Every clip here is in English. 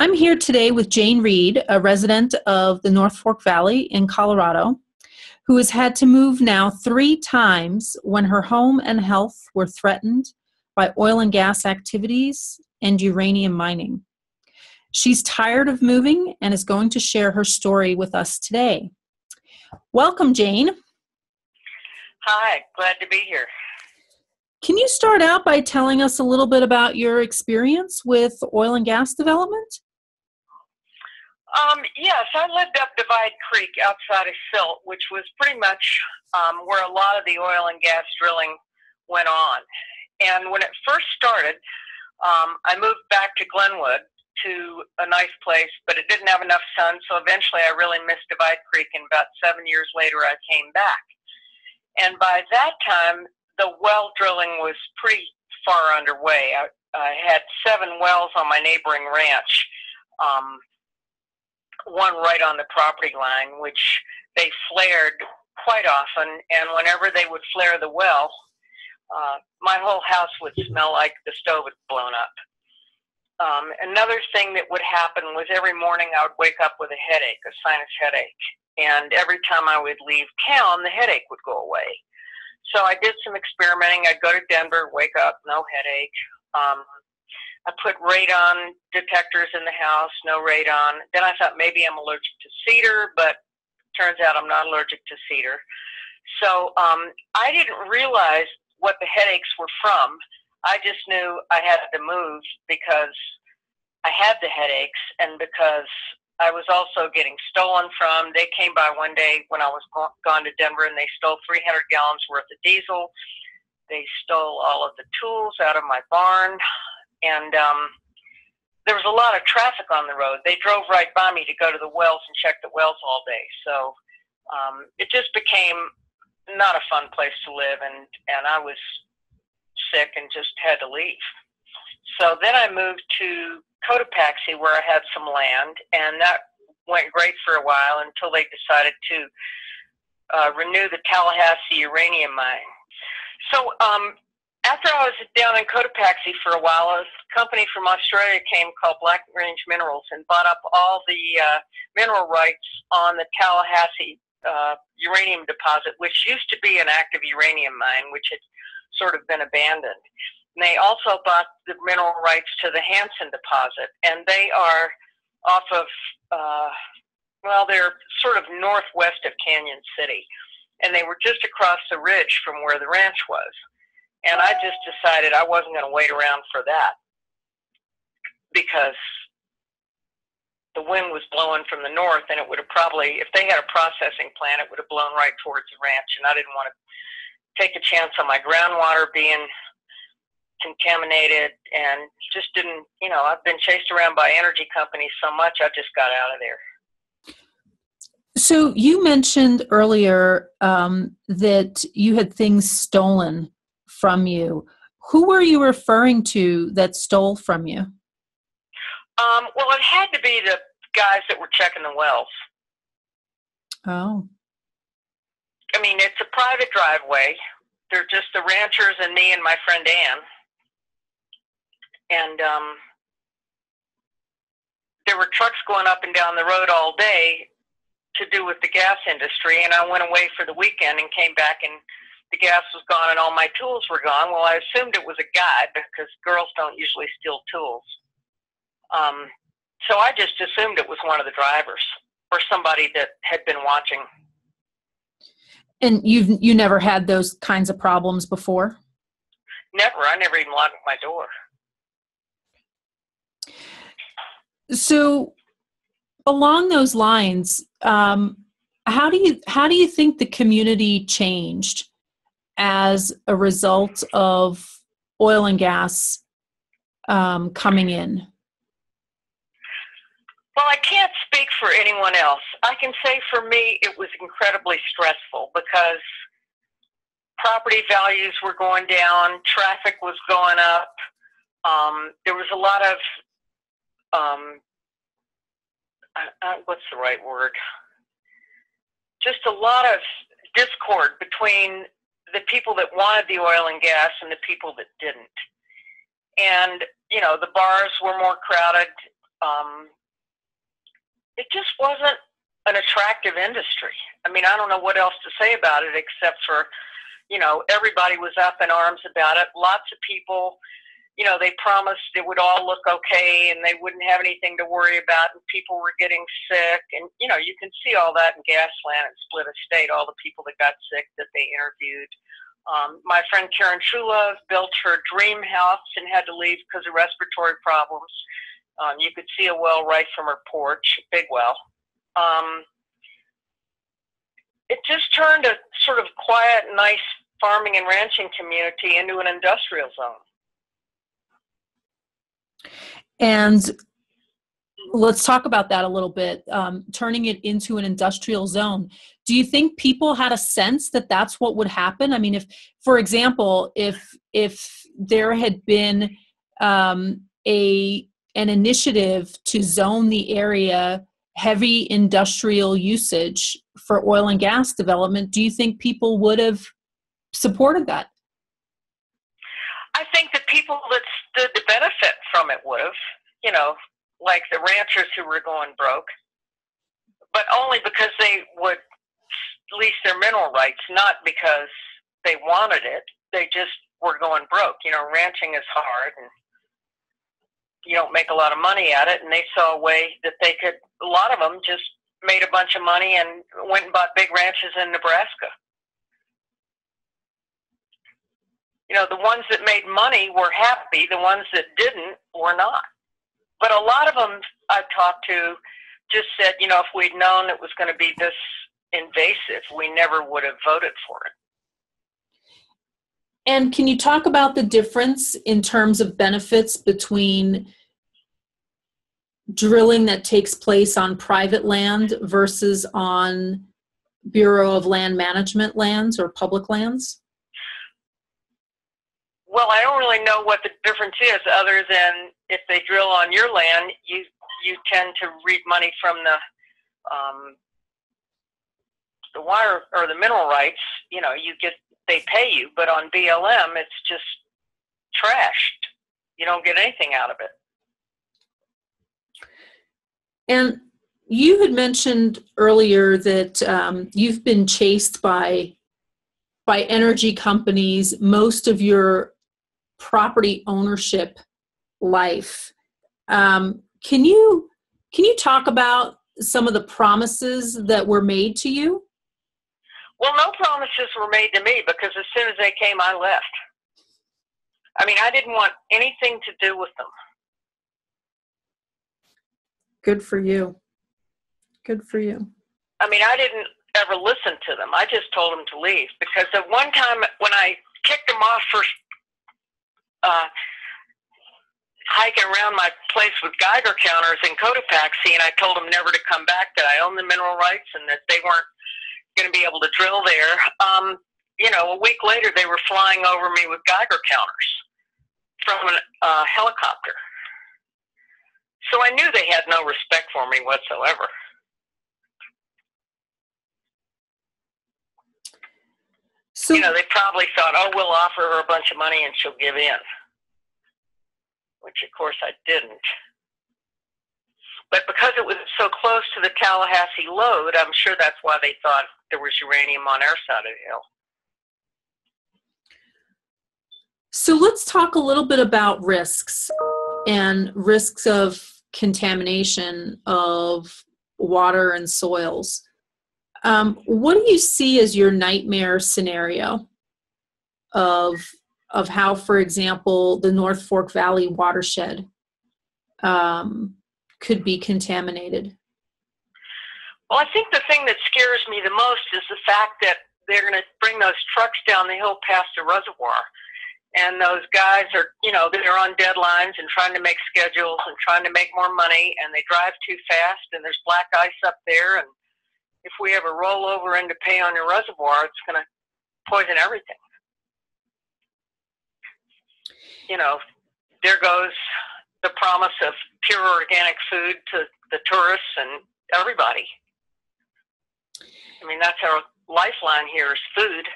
I'm here today with Jane Reed, a resident of the North Fork Valley in Colorado, who has had to move now 3 times when her home and health were threatened by oil and gas activities and uranium mining. She's tired of moving and is going to share her story with us today. Welcome, Jane. Hi, glad to be here. Can you start out by telling us a little bit about your experience with oil and gas development? Yes, I lived up Divide Creek outside of Silt, which was pretty much where a lot of the oil and gas drilling went on. And when it first started, I moved back to Glenwood to a nice place, but it didn't have enough sun, so eventually I really missed Divide Creek, and about 7 years later I came back. And by that time, the well drilling was pretty far underway. I had 7 wells on my neighboring ranch, one right on the property line, which they flared quite often, and whenever they would flare the well, my whole house would smell like the stove had blown up. Another thing that would happen was every morning I would wake up with a headache, a sinus headache, and every time I would leave town, the headache would go away. So I did some experimenting. I'd go to Denver, wake up, no headache. I put radon detectors in the house, no radon. Then I thought maybe I'm allergic to cedar, but turns out I'm not allergic to cedar. So I didn't realize what the headaches were from. I just knew I had to move because I had the headaches and because I was also getting stolen from. They came by one day when I was gone to Denver, and they stole 300 gallons worth of diesel. They stole all of the tools out of my barn. And there was a lot of traffic on the road. They drove right by me to go to the wells and check the wells all day. So it just became not a fun place to live, and I was sick and just had to leave. So then I moved to Cotopaxi, where I had some land, and that went great for a while until they decided to renew the Tallahassee uranium mine. So after I was down in Cotopaxi for a while, a company from Australia came called Black Range Minerals and bought up all the mineral rights on the Tallahassee uranium deposit, which used to be an active uranium mine, which had sort of been abandoned. And they also bought the mineral rights to the Hansen deposit, and they are off of, they're sort of northwest of Canyon City, and they were just across the ridge from where the ranch was. And I just decided I wasn't going to wait around for that because the wind was blowing from the north, and it would have probably, if they had a processing plant, it would have blown right towards the ranch, and I didn't want to take a chance on my groundwater being contaminated, and just didn't, I've been chased around by energy companies so much, I just got out of there. So you mentioned earlier that you had things stolen from you. Who were you referring to that stole from you? Well, it had to be the guys that were checking the wells. Oh. I mean, it's a private driveway. They're just the ranchers and me and my friend Ann. And there were trucks going up and down the road all day to do with the gas industry, and I went away for the weekend and came back, and the gas was gone and all my tools were gone. Well, I assumed it was a guy because girls don't usually steal tools. So I just assumed it was one of the drivers or somebody that had been watching. And you never had those kinds of problems before? Never. I never even locked my door. So along those lines, how do you think the community changed as a result of oil and gas coming in? Well, I can't speak for anyone else. I can say for me it was incredibly stressful because property values were going down, traffic was going up. There was a lot of, what's the right word? Just a lot of discord between the people that wanted the oil and gas and the people that didn't. And, the bars were more crowded. it just wasn't an attractive industry. I mean, I don't know what else to say about it except for, everybody was up in arms about it. Lots of people, they promised it would all look okay and they wouldn't have anything to worry about, and people were getting sick. And, you can see all that in Gasland and Split Estate, all the people that got sick that they interviewed. My friend Karen Trulove built her dream house and had to leave because of respiratory problems. You could see a well right from her porch, a big well. It just turned a sort of quiet, nice farming and ranching community into an industrial zone. And let's talk about that a little bit, turning it into an industrial zone. Do you think people had a sense that that's what would happen? I mean, if, for example, if there had been an initiative to zone the area heavy industrial usage for oil and gas development, do you think people would have supported that? I think the people that stood to benefit from it would have, like the ranchers who were going broke, but only because they would lease their mineral rights, not because they wanted it. They just were going broke. Ranching is hard and you don't make a lot of money at it, and they saw a way that they could, a lot of them just made a bunch of money and went and bought big ranches in Nebraska. The ones that made money were happy. The ones that didn't were not. But a lot of them I talked to just said, if we'd known it was going to be this invasive, we never would have voted for it. And can you talk about the difference in terms of benefits between drilling that takes place on private land versus on Bureau of Land Management lands or public lands? Well, I don't really know what the difference is, other than if they drill on your land, you tend to reap money from the water or the mineral rights. They pay you, but on BLM, it's just trashed. You don't get anything out of it. And you had mentioned earlier that you've been chased by energy companies most of your property ownership life. Can you talk about some of the promises that were made to you? Well, no promises were made to me, because as soon as they came, I left. I mean, I didn't want anything to do with them. Good for you. Good for you. I mean, I didn't ever listen to them. I just told them to leave, because at one time when I kicked them off for hiking around my place with Geiger counters in Cotopaxi, and I told them never to come back, that I owned the mineral rights and that they weren't going to be able to drill there. A week later, they were flying over me with Geiger counters from a helicopter. So I knew they had no respect for me whatsoever. So, they probably thought, oh, we'll offer her a bunch of money and she'll give in. Which, of course, I didn't. But because it was so close to the Tallahassee lode, I'm sure that's why they thought there was uranium on our side of the hill. So let's talk a little bit about risks and risks of contamination of water and soils. What do you see as your nightmare scenario of how, for example, the North Fork Valley watershed could be contaminated? Well, I think the thing that scares me the most is the fact that they're going to bring those trucks down the hill past the reservoir. And those guys are, they're on deadlines and trying to make schedules and trying to make more money, and they drive too fast, and there's black ice up there. And if we ever roll over into Paonia Reservoir, it's going to poison everything. There goes the promise of pure organic food to the tourists and everybody. I mean, that's our lifeline here is food.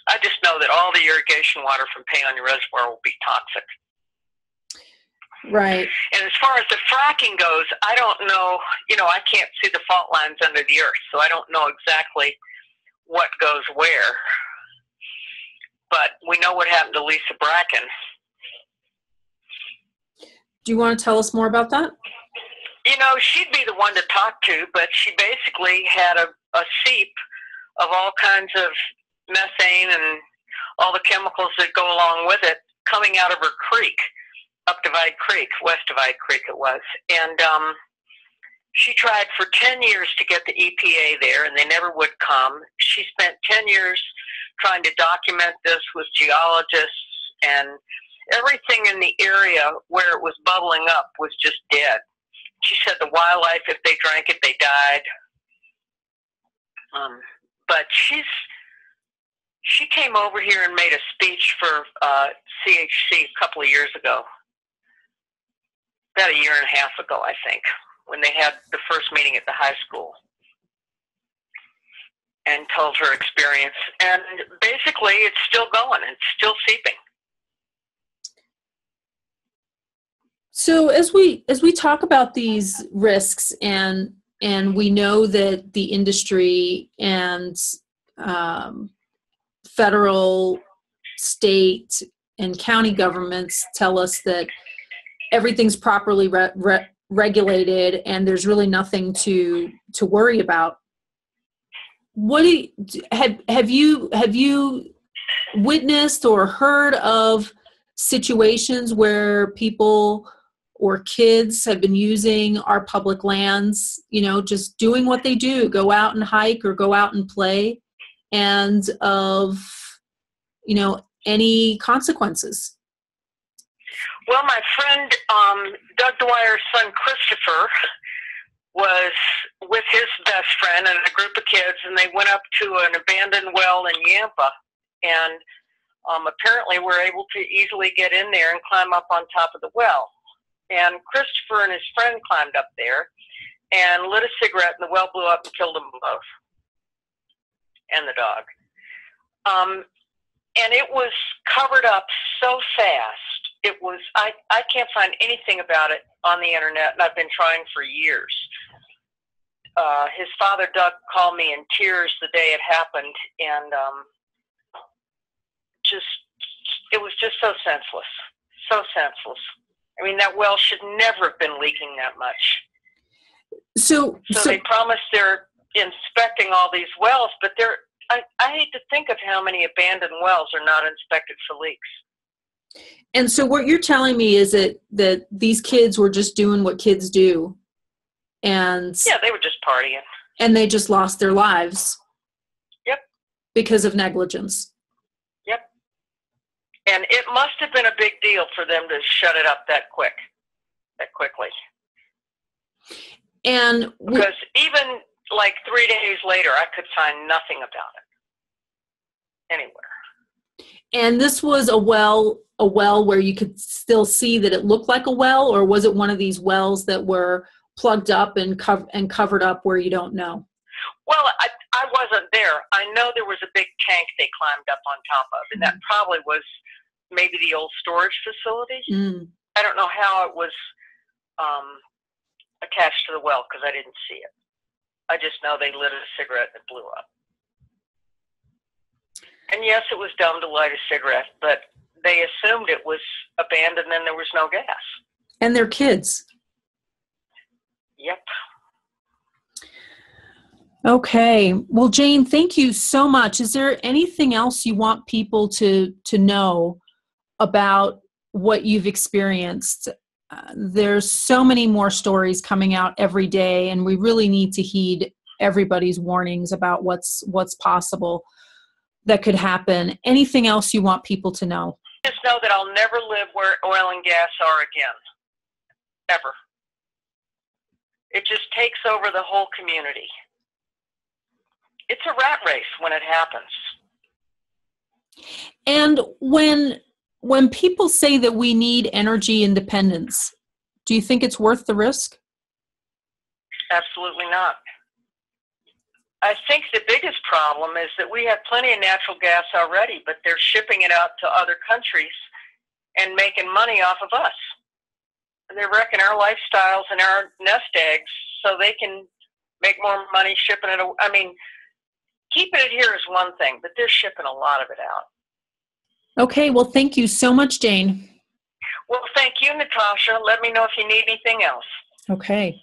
I just know that all the irrigation water from Paonia Reservoir will be toxic. Right. And as far as the fracking goes, I don't know, I can't see the fault lines under the earth, so I don't know exactly what goes where. But we know what happened to Lisa Bracken. Do you want to tell us more about that? She'd be the one to talk to, but she basically had a seep of all kinds of methane and all the chemicals that go along with it coming out of her creek, up Divide Creek, West Divide Creek it was. And she tried for 10 years to get the EPA there, and they never would come. She spent 10 years trying to document this with geologists, and everything in the area where it was bubbling up was just dead. She said the wildlife, if they drank it, they died. But she came over here and made a speech for CHC a couple of years ago, about a year and a half ago, I think, when they had the first meeting at the high school, and told her experience. And basically, it's still going. It's still seeping. So as we talk about these risks, and we know that the industry and federal, state, and county governments tell us that everything's properly regulated and there's really nothing to worry about. What have you witnessed or heard of situations where people or kids have been using our public lands, just doing what they do, go out and hike or go out and play, and of, any consequences? Well, my friend Doug Dwyer's son Christopher was with his best friend and a group of kids, and they went up to an abandoned well in Yampa, and apparently were able to easily get in there and climb up on top of the well. And Christopher and his friend climbed up there and lit a cigarette, and the well blew up and killed them both, and the dog. And it was covered up so fast. It was, I can't find anything about it on the internet, and I've been trying for years. His father, Doug, called me in tears the day it happened, and it was just so senseless. So senseless. I mean, that well should never have been leaking that much. So they promise they're inspecting all these wells, but I hate to think of how many abandoned wells are not inspected for leaks. And so what you're telling me is that these kids were just doing what kids do. And yeah, they were just partying. And they just lost their lives. Yep. Because of negligence. Yep. And it must have been a big deal for them to shut it up that quickly. And because even like 3 days later, I could find nothing about it anywhere. And this was a well where you could still see that it looked like a well, or was it one of these wells that were plugged up and covered up where you don't know? Well, I wasn't there. I know there was a big tank they climbed up on top of, and that probably was maybe the old storage facility. Mm. I don't know how it was attached to the well because I didn't see it. I just know they lit a cigarette and it blew up. And yes, it was dumb to light a cigarette, but they assumed it was abandoned and there was no gas. And they're kids. Yep. Okay. Well, Jane, thank you so much. Is there anything else you want people to know about what you've experienced? There's so many more stories coming out every day, and we really need to heed everybody's warnings about what's possible that could happen. Anything else you want people to know? Just know that I'll never live where oil and gas are again. Ever. It just takes over the whole community. It's a rat race when it happens. And when people say that we need energy independence, do you think it's worth the risk? Absolutely not. I think the biggest problem is that we have plenty of natural gas already, but they're shipping it out to other countries and making money off of us. they're wrecking our lifestyles and our nest eggs so they can make more money shipping it. I mean, keeping it here is one thing, but they're shipping a lot of it out. Okay, well, thank you so much, Jane. Well, thank you, Natasha. Let me know if you need anything else. Okay.